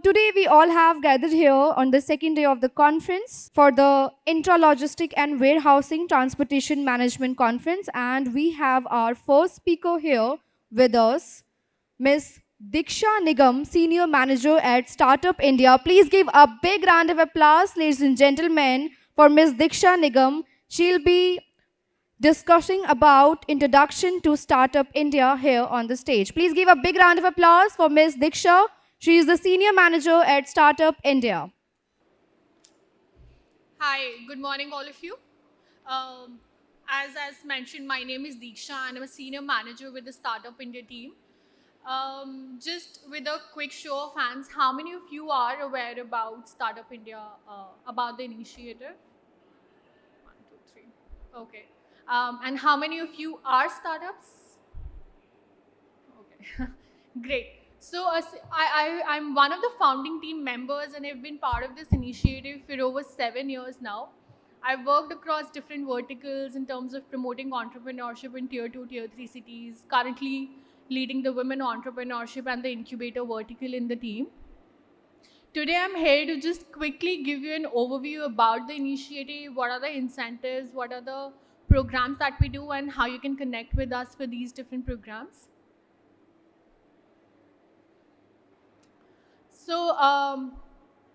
today we all have gathered here on the second day of the conference for the Intralogistic and Warehousing Transportation Management Conference, and we have our first speaker here with us, Ms. Diksha Nigam, Senior Manager at Startup India. Please give a big round of applause, ladies and gentlemen, for Ms. Diksha Nigam. She'll be discussing about introduction to Startup India here on the stage. Please give a big round of applause for Ms. Diksha. She is the Senior Manager at Startup India. Hi, good morning, all of you. As mentioned, my name is Diksha and I'm a senior manager with the Startup India team. Just with a quick show of hands, how many of you are aware about Startup India, about the initiative? 1, 2, 3. Okay. And how many of you are startups? Okay, great. So I'm one of the founding team members and I've been part of this initiative for over 7 years now. I've worked across different verticals in terms of promoting entrepreneurship in tier 2, tier 3 cities, currently leading the women entrepreneurship and the incubator vertical in the team. Today I'm here to just quickly give you an overview about the initiative, what are the incentives, what are the programs that we do and how you can connect with us for these different programs. So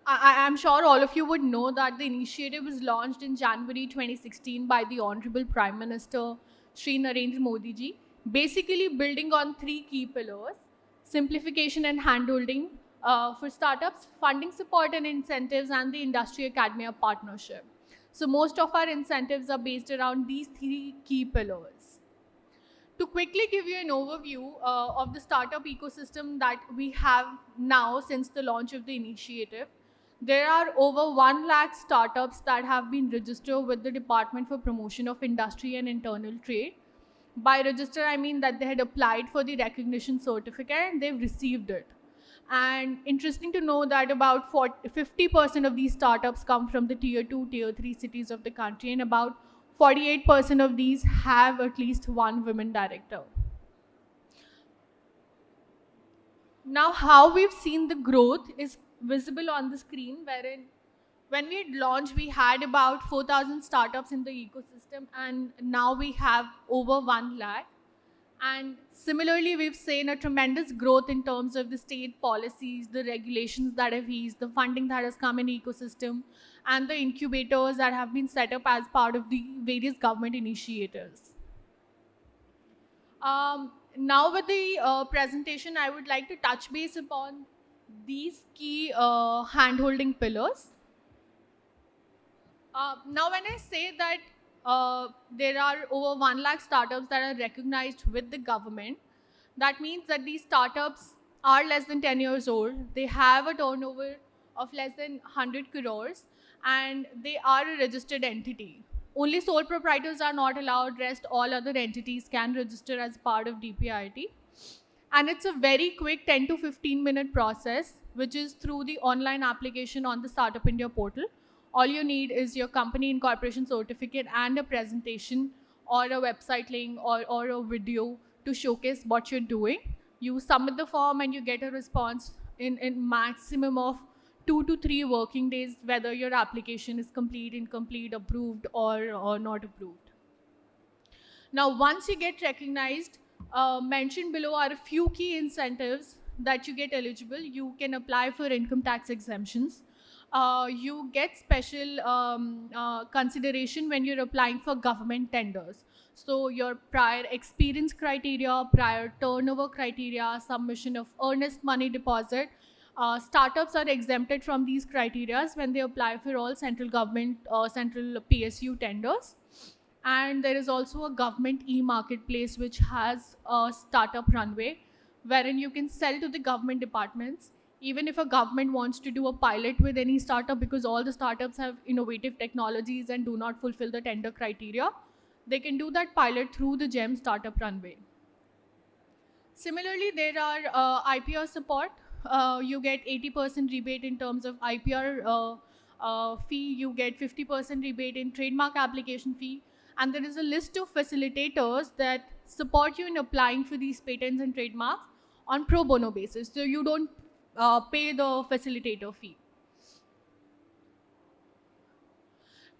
I'm sure all of you would know that the initiative was launched in January 2016 by the Honorable Prime Minister Shri Narendra Modi ji, basically building on 3 key pillars: simplification and handholding for startups, funding support and incentives, and the industry academia partnership. So most of our incentives are based around these 3 key pillars. To quickly give you an overview of the startup ecosystem that we have now since the launch of the initiative, there are over 1 lakh startups that have been registered with the Department for Promotion of Industry and Internal Trade. By register, I mean that they had applied for the recognition certificate and they've received it. And interesting to know that about 50% of these startups come from the tier 2, tier 3 cities of the country, and about 48% of these have at least one women director. Now, how we've seen the growth is visible on the screen, wherein when we had launched, we had about 4,000 startups in the ecosystem, and now we have over 1 lakh. And similarly, we've seen a tremendous growth in terms of the state policies, the regulations that have eased, the funding that has come in ecosystem, and the incubators that have been set up as part of the various government initiatives. Now with the presentation, I would like to touch base upon these key hand-holding pillars. Now, when I say that there are over 1 lakh startups that are recognized with the government, that means that these startups are less than 10 years old. They have a turnover of less than 100 crores and they are a registered entity. Only sole proprietors are not allowed. Rest all other entities can register as part of DPIIT. And it's a very quick 10 to 15-minute process, which is through the online application on the Startup India portal. All you need is your company incorporation certificate and a presentation or a website link or a video to showcase what you're doing. You submit the form and you get a response in maximum of 2 to 3 working days, whether your application is complete, incomplete, approved, or not approved. Now, once you get recognized, mentioned below are a few key incentives that you get eligible. You can apply for income tax exemptions. You get special consideration when you're applying for government tenders. So your prior experience criteria, prior turnover criteria, submission of earnest money deposit, startups are exempted from these criteria when they apply for all central government, central PSU tenders. And there is also a government e-marketplace which has a startup runway wherein you can sell to the government departments. Even if a government wants to do a pilot with any startup, because all the startups have innovative technologies and do not fulfill the tender criteria, they can do that pilot through the GEM startup runway. Similarly, there are IPR support. You get 80% rebate in terms of IPR fee. You get 50% rebate in trademark application fee. And there is a list of facilitators that support you in applying for these patents and trademarks on pro bono basis. So you don't pay the facilitator fee.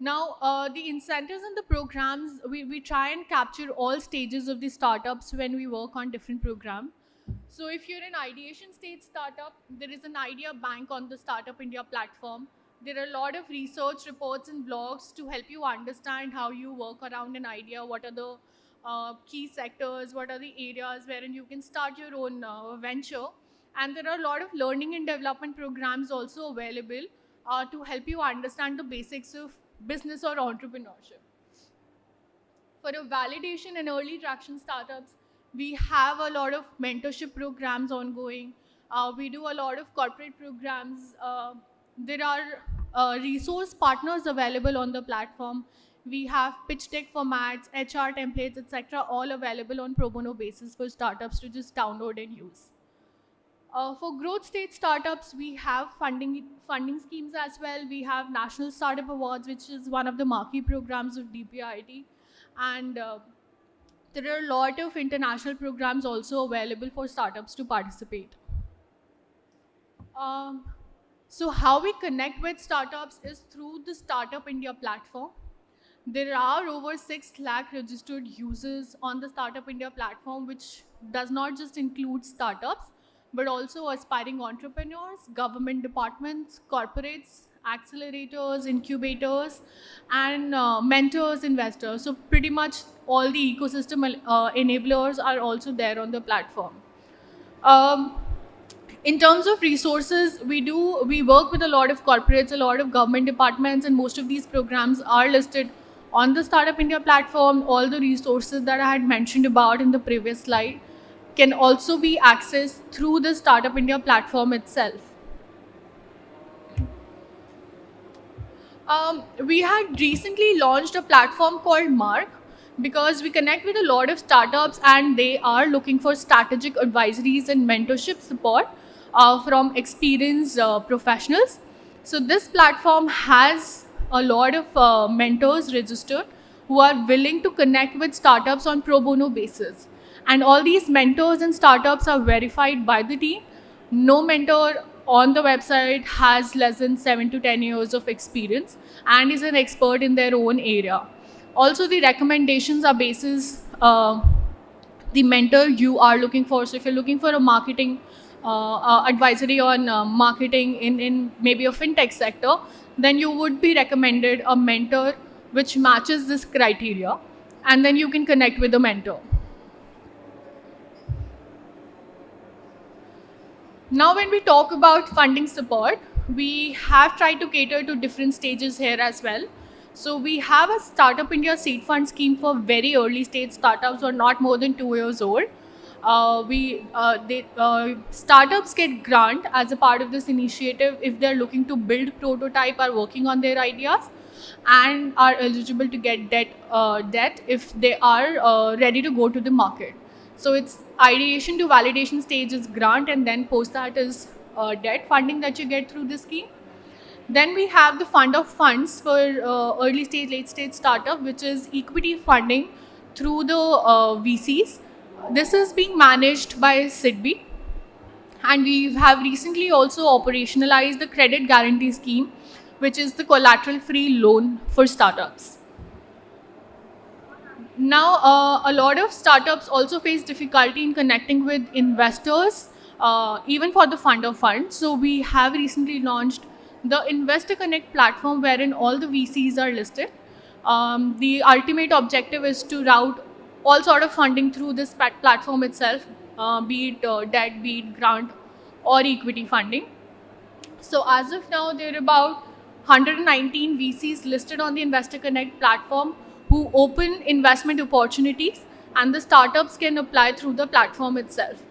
Now, the incentives and the programs, we try and capture all stages of the startups when we work on different programs. So if you're an ideation stage startup, there is an idea bank on the Startup India platform. There are a lot of research reports and blogs to help you understand how you work around an idea, what are the key sectors, what are the areas wherein you can start your own venture. And there are a lot of learning and development programs also available to help you understand the basics of business or entrepreneurship. For a validation and early traction startups, we have a lot of mentorship programs ongoing. We do a lot of corporate programs. There are resource partners available on the platform. We have pitch deck formats, HR templates, etc., all available on pro bono basis for startups to just download and use. For growth stage startups, we have funding schemes as well. We have National Startup Awards, which is one of the marquee programs of DPIIT, and there are a lot of international programs also available for startups to participate. Um, so how we connect with startups is through the Startup India platform. There are over 6 lakh registered users on the Startup India platform, which does not just include startups, but also aspiring entrepreneurs, government departments, corporates, accelerators, incubators, and mentors, investors. So pretty much all the ecosystem enablers are also there on the platform. Um, in terms of resources, we work with a lot of corporates, a lot of government departments, and most of these programs are listed on the Startup India platform. All the resources that I had mentioned about in the previous slide can also be accessed through the Startup India platform itself. We had recently launched a platform called Mark because we connect with a lot of startups and they are looking for strategic advisories and mentorship support from experienced professionals. So this platform has a lot of mentors registered who are willing to connect with startups on pro bono basis. And all these mentors and startups are verified by the team. No mentor on the website has less than 7 to 10 years of experience and is an expert in their own area. Also, the recommendations are basis the mentor you are looking for. So if you're looking for a marketing advisory on marketing in maybe a fintech sector, then you would be recommended a mentor which matches this criteria, and then you can connect with the mentor. Now, when we talk about funding support, we have tried to cater to different stages here as well. So we have a Startup India seed fund scheme for very early stage startups or not more than 2 years old. Startups get grant as a part of this initiative if they're looking to build prototype or working on their ideas, and are eligible to get debt if they are ready to go to the market. So it's ideation to validation stage is grant, and then post that is debt funding that you get through this scheme. Then we have the fund of funds for early stage, late stage startup, which is equity funding through the VCs. This is being managed by SIDBI, and we have recently also operationalized the credit guarantee scheme, which is the collateral free loan for startups. Now, a lot of startups also face difficulty in connecting with investors, even for the fund of funds. So we have recently launched the Investor Connect platform, wherein all the VCs are listed. The ultimate objective is to route all sort of funding through this platform itself, be it debt, be it grant, or equity funding. So as of now, there are about 119 VCs listed on the Investor Connect platform who open investment opportunities, and the startups can apply through the platform itself.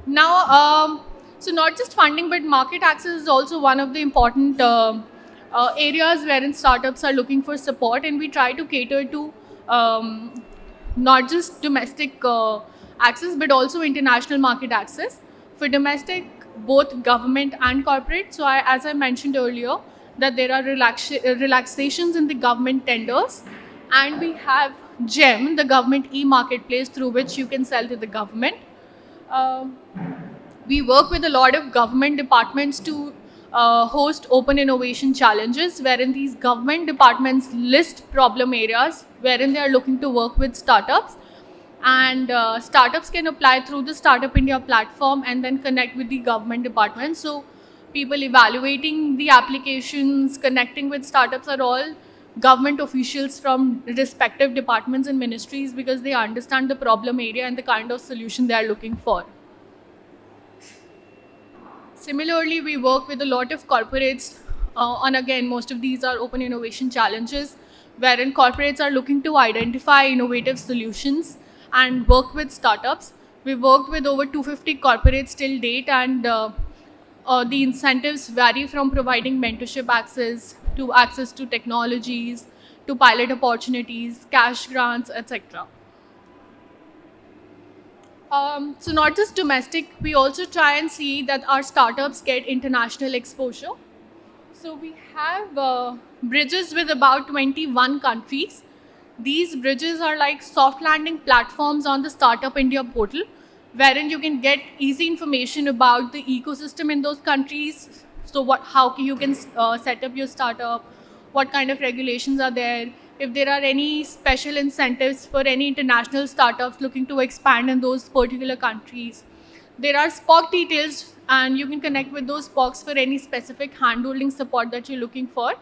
Now, so not just funding, but market access is also one of the important areas wherein startups are looking for support, and we try to cater to not just domestic access, but also international market access. For domestic, both government and corporate. So as I mentioned earlier, that there are relaxations in the government tenders, and we have GEM, the government e-marketplace through which you can sell to the government. Um, we work with a lot of government departments to host open innovation challenges, wherein these government departments list problem areas wherein they are looking to work with startups. And startups can apply through the Startup India platform and then connect with the government department. So people evaluating the applications, connecting with startups are all government officials from respective departments and ministries, because they understand the problem area and the kind of solution they are looking for. Similarly, we work with a lot of corporates on, again, most of these are open innovation challenges, wherein corporates are looking to identify innovative solutions and work with startups. We've worked with over 250 corporates till date, and the incentives vary from providing mentorship access to technologies, to pilot opportunities, cash grants, etc. So not just domestic, we also try and see that our startups get international exposure. So we have bridges with about 21 countries. These bridges are like soft landing platforms on the Startup India portal, wherein you can get easy information about the ecosystem in those countries. So how you can set up your startup, what kind of regulations are there, if there are any special incentives for any international startups looking to expand in those particular countries. There are SPOC details, and you can connect with those SPOCs for any specific handholding support that you're looking for.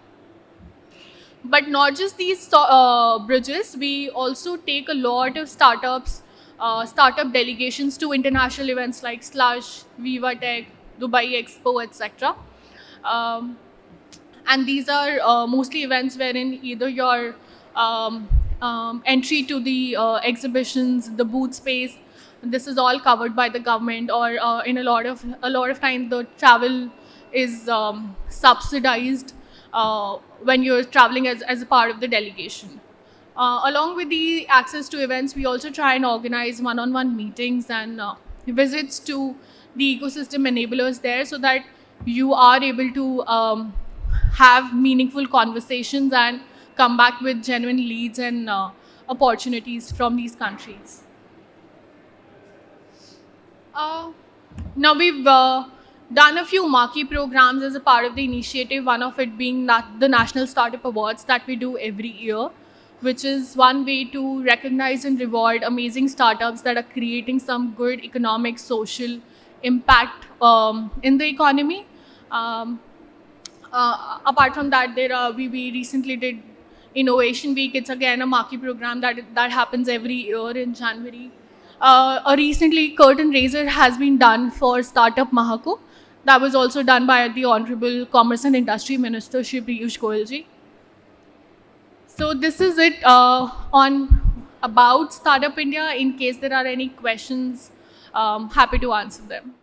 But not just these bridges, we also take a lot of startup delegations to international events like Slush, Viva Tech, Dubai Expo, etc. Um, and these are mostly events wherein either your entry to the exhibitions, the booth space, this is all covered by the government, or in a lot of time the travel is subsidized when you're traveling as a part of the delegation. Along with the access to events, we also try and organize one-on-one meetings and visits to the ecosystem enablers there, so that you are able to have meaningful conversations and come back with genuine leads and opportunities from these countries. Now we've done a few marquee programs as a part of the initiative, one of it being the National Startup Awards that we do every year, which is one way to recognize and reward amazing startups that are creating some good economic, social impact in the economy. Um, Apart from that, we recently did Innovation Week. It's again a marquee program that happens every year in January. Recently, curtain raiser has been done for Startup Mahako. That was also done by the Honorable Commerce and Industry Minister Shri Piyush Goyal ji. So this is it on about Startup India. In case there are any questions, happy to answer them.